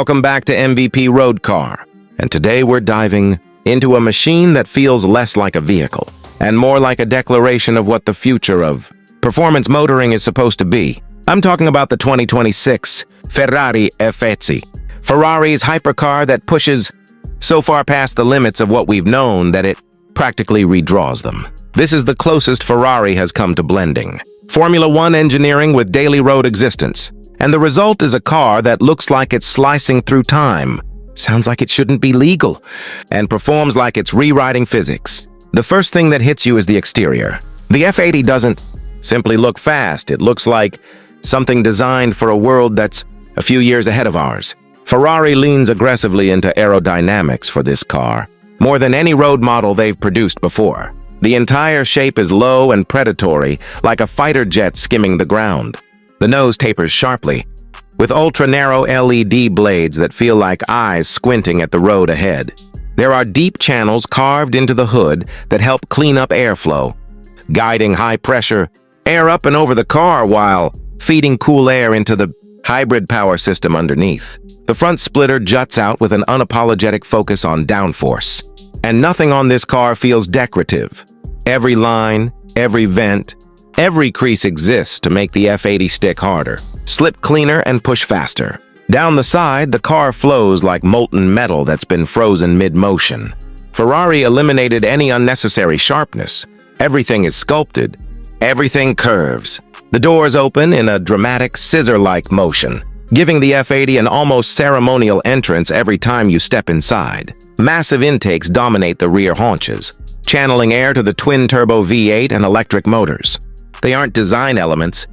Welcome back to MVP Road Car, and today we're diving into a machine that feels less like a vehicle and more like a declaration of what the future of performance motoring is supposed to be. I'm talking about the 2026 Ferrari F80, Ferrari's hypercar that pushes so far past the limits of what we've known that it practically redraws them. This is the closest Ferrari has come to blending Formula One engineering with daily road existence. And the result is a car that looks like it's slicing through time, sounds like it shouldn't be legal, and performs like it's rewriting physics. The first thing that hits you is the exterior. The F80 doesn't simply look fast, it looks like something designed for a world that's a few years ahead of ours. Ferrari leans aggressively into aerodynamics for this car, more than any road model they've produced before. The entire shape is low and predatory, like a fighter jet skimming the ground. The nose tapers sharply, with ultra-narrow LED blades that feel like eyes squinting at the road ahead. There are deep channels carved into the hood that help clean up airflow, guiding high-pressure air up and over the car while feeding cool air into the hybrid power system underneath. The front splitter juts out with an unapologetic focus on downforce, and nothing on this car feels decorative. Every line, every vent, every crease exists to make the F80 stick harder, slip cleaner, and push faster. Down the side, the car flows like molten metal that's been frozen mid-motion. Ferrari eliminated any unnecessary sharpness. Everything is sculpted. Everything curves. The doors open in a dramatic, scissor-like motion, giving the F80 an almost ceremonial entrance every time you step inside. Massive intakes dominate the rear haunches, channeling air to the twin-turbo V8 and electric motors. They aren't design elements.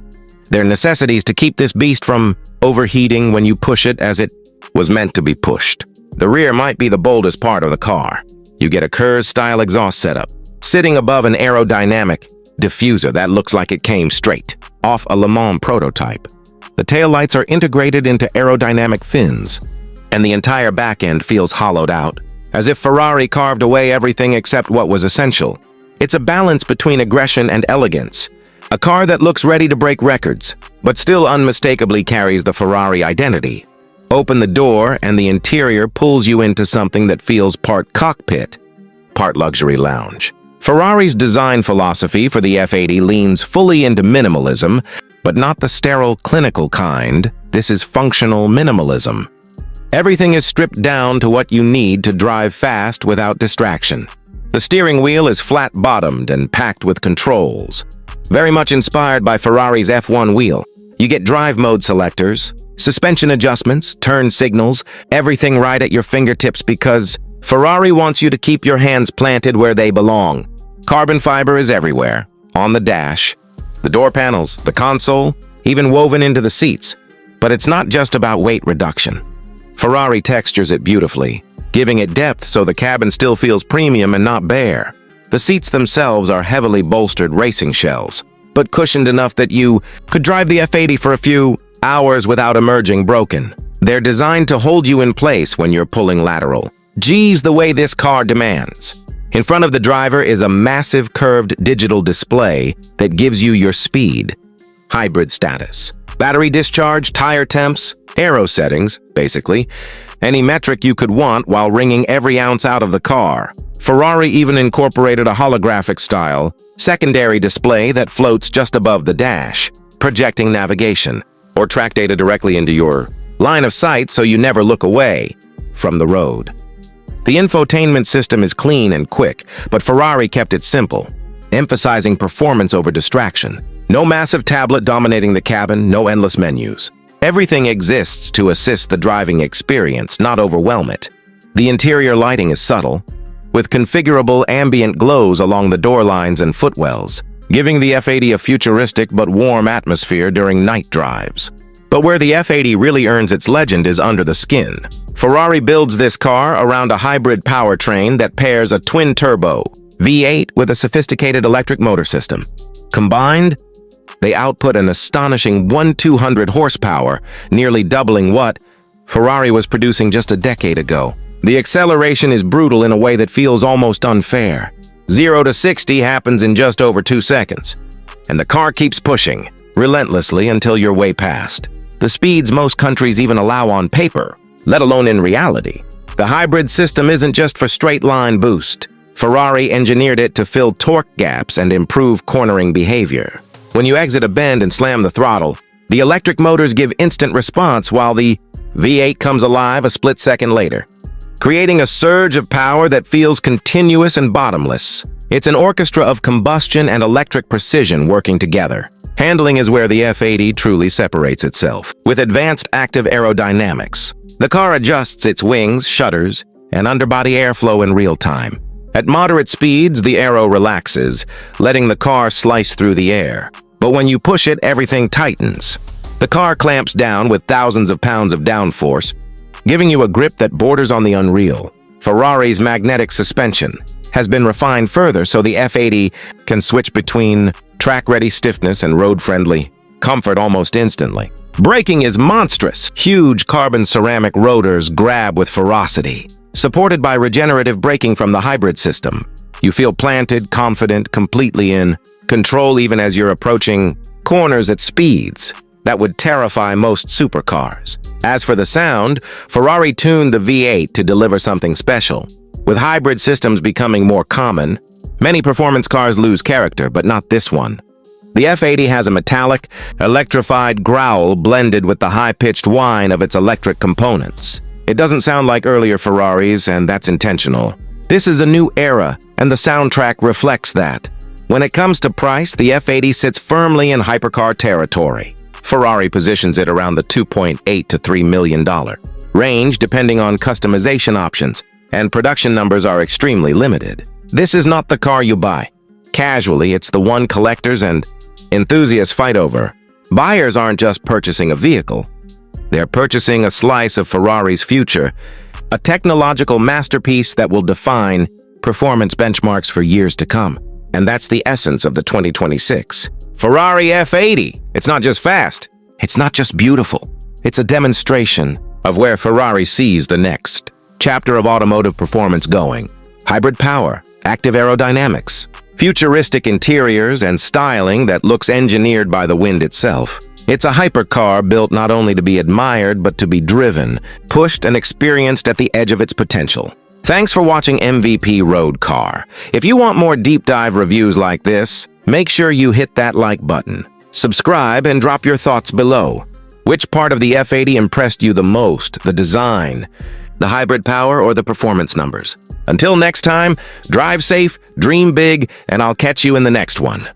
They're necessities to keep this beast from overheating when you push it as it was meant to be pushed. The rear might be the boldest part of the car. You get a Curve-style exhaust setup, sitting above an aerodynamic diffuser that looks like it came straight off a Le Mans prototype. The taillights are integrated into aerodynamic fins, and the entire back end feels hollowed out, as if Ferrari carved away everything except what was essential. It's a balance between aggression and elegance. A car that looks ready to break records, but still unmistakably carries the Ferrari identity. Open the door, and the interior pulls you into something that feels part cockpit, part luxury lounge. Ferrari's design philosophy for the F80 leans fully into minimalism, but not the sterile, clinical kind. This is functional minimalism. Everything is stripped down to what you need to drive fast without distraction. The steering wheel is flat-bottomed and packed with controls, very much inspired by Ferrari's F1 wheel. You get drive mode selectors, suspension adjustments, turn signals, everything right at your fingertips because Ferrari wants you to keep your hands planted where they belong. Carbon fiber is everywhere, on the dash, the door panels, the console, even woven into the seats. But it's not just about weight reduction. Ferrari textures it beautifully, giving it depth so the cabin still feels premium and not bare. The seats themselves are heavily bolstered racing shells, but cushioned enough that you could drive the F80 for a few hours without emerging broken. They're designed to hold you in place when you're pulling lateral. Geez, the way this car demands. In front of the driver is a massive curved digital display that gives you your speed, hybrid status, battery discharge, tire temps, aero settings, basically, any metric you could want while wringing every ounce out of the car. Ferrari even incorporated a holographic-style secondary display that floats just above the dash, projecting navigation or track data directly into your line of sight so you never look away from the road. The infotainment system is clean and quick, but Ferrari kept it simple, emphasizing performance over distraction. No massive tablet dominating the cabin, no endless menus. Everything exists to assist the driving experience, not overwhelm it. The interior lighting is subtle, with configurable ambient glows along the door lines and footwells, giving the F80 a futuristic but warm atmosphere during night drives. But where the F80 really earns its legend is under the skin. Ferrari builds this car around a hybrid powertrain that pairs a twin-turbo V8 with a sophisticated electric motor system. Combined, they output an astonishing 1,200 horsepower, nearly doubling what Ferrari was producing just a decade ago. The acceleration is brutal in a way that feels almost unfair. 0 to 60 happens in just over 2 seconds, and the car keeps pushing relentlessly until you're way past the speeds most countries even allow on paper. let alone in reality. The hybrid system isn't just for straight-line boost. Ferrari engineered it to fill torque gaps and improve cornering behavior. When you exit a bend and slam the throttle, the electric motors give instant response while the V8 comes alive a split second later, creating a surge of power that feels continuous and bottomless. It's an orchestra of combustion and electric precision working together. Handling is where the F80 truly separates itself. With advanced active aerodynamics, the car adjusts its wings, shutters, and underbody airflow in real time. At moderate speeds, the aero relaxes, letting the car slice through the air. But when you push it, everything tightens. The car clamps down with thousands of pounds of downforce, giving you a grip that borders on the unreal. Ferrari's magnetic suspension has been refined further so the F80 can switch between track-ready stiffness and road-friendly comfort almost instantly. Braking is monstrous. Huge carbon ceramic rotors grab with ferocity. Supported by regenerative braking from the hybrid system, you feel planted, confident, completely in control even as you're approaching corners at speeds that would terrify most supercars. As for the sound, Ferrari tuned the V8 to deliver something special. With hybrid systems becoming more common, many performance cars lose character, but not this one. The F80 has a metallic, electrified growl blended with the high-pitched whine of its electric components. It doesn't sound like earlier Ferraris, and that's intentional. This is a new era, and the soundtrack reflects that. When it comes to price, the F80 sits firmly in hypercar territory. Ferrari positions it around the $2.8 to $3 million range, depending on customization options, and production numbers are extremely limited. This is not the car you buy. Casually, it's the one collectors and enthusiasts fight over. Buyers aren't just purchasing a vehicle. They're purchasing a slice of Ferrari's future, a technological masterpiece that will define performance benchmarks for years to come. And that's the essence of the 2026 Ferrari F80. It's not just fast. It's not just beautiful. It's a demonstration of where Ferrari sees the next chapter of automotive performance going. Hybrid power, active aerodynamics, futuristic interiors, and styling that looks engineered by the wind itself. It's a hypercar built not only to be admired, but to be driven, pushed, and experienced at the edge of its potential. Thanks for watching MVP Road Car. If you want more deep dive reviews like this, make sure you hit that like button. Subscribe and drop your thoughts below. Which part of the F80 impressed you the most? The design, the hybrid power, or the performance numbers? Until next time, drive safe, dream big, and I'll catch you in the next one.